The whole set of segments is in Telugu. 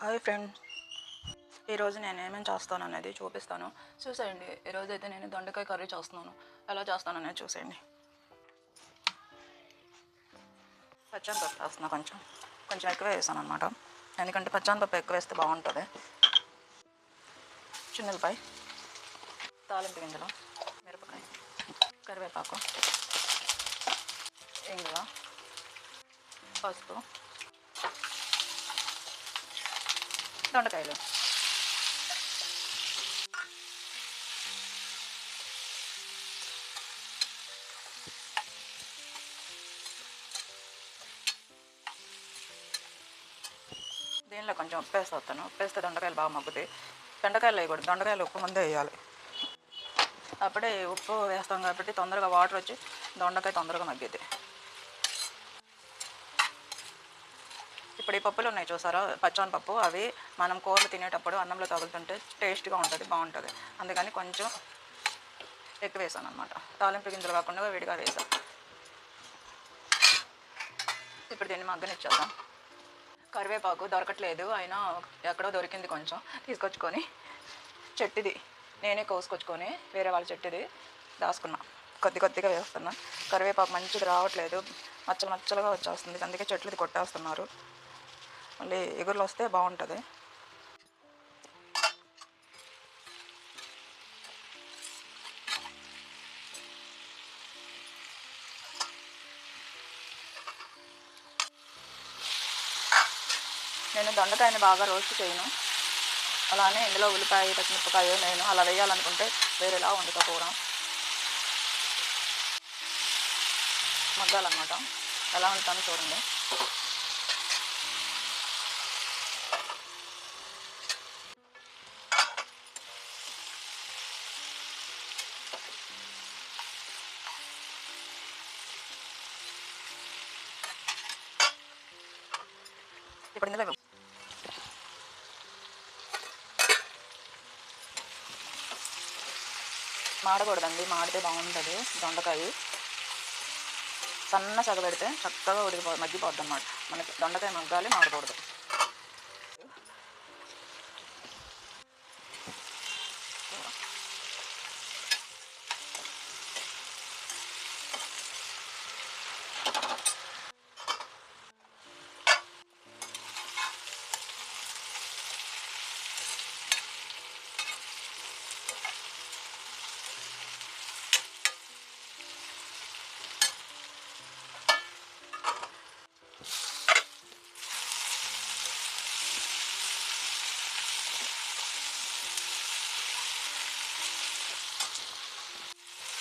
హాయ్ ఫ్రెండ్స్, ఈరోజు నేను ఏమేమి చేస్తాను అనేది చూపిస్తాను. చూసేయండి. ఈరోజైతే నేను దొండకాయ కర్రీ చేస్తున్నాను. ఎలా చేస్తాను అనేది చూసేయండి. పచ్చనిపప్పు వేస్తున్నా, కొంచెం కొంచెం ఎక్కువ వేసాను అనమాట. ఎందుకంటే పచ్చనిపప్పు ఎక్కువ వేస్తే బాగుంటుంది. చిన్నపాయ, తాలింపు గింజలు, మిరపకాయ, కరివేపాకు, ఇంగువ, పసుపు, దొండకాయలు. దీనిలో కొంచెం ఉప్పు వేస్తాను. ఉప్పు వేస్తే దొండకాయలు బాగా మగ్గుతాయి. బెండకాయలు వేయకూడదు, దొండకాయలు ఉప్పు ముందే వేయాలి. అప్పుడే ఉప్పు వేస్తాం కాబట్టి తొందరగా వాటర్ వచ్చి దొండకాయ తొందరగా మగ్గిద్ది. ఇప్పుడు ఈ పప్పులు ఉన్నాయి చూసారా, పచ్చనిపప్పు. అవి మనం కూరలు తినేటప్పుడు అన్నంలో తగులుతుంటే టేస్ట్గా ఉంటుంది, బాగుంటుంది. అందుకని కొంచెం ఎక్కువ వేసాను అనమాట. తాలింపు గింజలు కాకుండా విడిగా వేసాను. ఇప్పుడు దీన్ని మగ్గనిచ్చేద్దాం. కరివేపాకు దొరకట్లేదు, అయినా ఎక్కడో దొరికింది, కొంచెం తీసుకొచ్చుకొని చెట్టుది నేనే కోసుకొచ్చుకొని వేరే వాళ్ళ చెట్టుది దాచుకున్నా. కొద్దిగా వేస్తున్నా. కరివేపాకు మంచిది రావట్లేదు, మచ్చలుగా వచ్చేస్తుంది. అందుకే చెట్లుది కొట్టేస్తున్నారు. మళ్ళీ ఎగురులు వస్తే బాగుంటుంది. నేను దొండకాయని బాగా రోస్ట్ చేయను. అలానే ఇందులో ఉల్లిపాయ, పచ్చిమిరపకాయ నేను అలా వేయాలనుకుంటే వేరేలా వండుతా కూర. మగ్గాలన్నమాట. ఎలా వండుతానో చూడండి. ఇప్పుడు ఇందులో మాడకూడదండి, మాడితే బాగుంటుంది దొండకాయ. సన్న సగ పెడితే చక్కగా మగ్గిపోద్ది అన్నమాట. మనకి దొండకాయ మగ్గాలి, మాడకూడదు.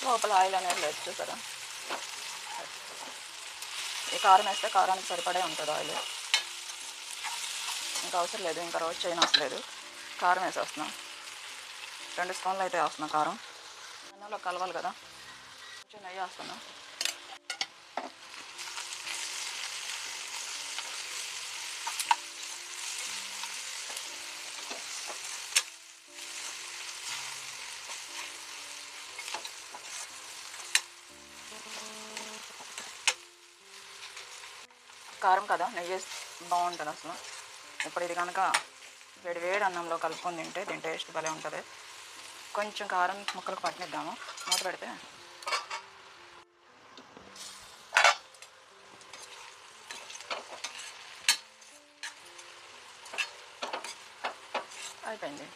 లోపల ఆయిల్ అనేది లేదు చూసారా. ఈ కారం వేస్తే కారానికి సరిపడే ఉంటుంది ఆయిల్. ఇంకా అవసరం లేదు, ఇంకా రోస్ట్ చేయనవసరం లేదు. కారం వేసేస్తున్నాం. 2 స్పూన్లు అయితే వేస్తున్నాం కారం. అన్నంలో కలవాలి కదా. కొంచెం నెయ్యి వేస్తున్నాం. కారం కదా, నెయ్యి బాగుంటుంది అసలు. ఇప్పుడు ఇది కనుక వేడి అన్నంలో కలుపుకొని తింటే దీని టేస్ట్ భలే ఉంటుంది. కొంచెం కారం ముక్కలకు పట్టినిద్దాము, మూత పెడితే. అయిపోయింది.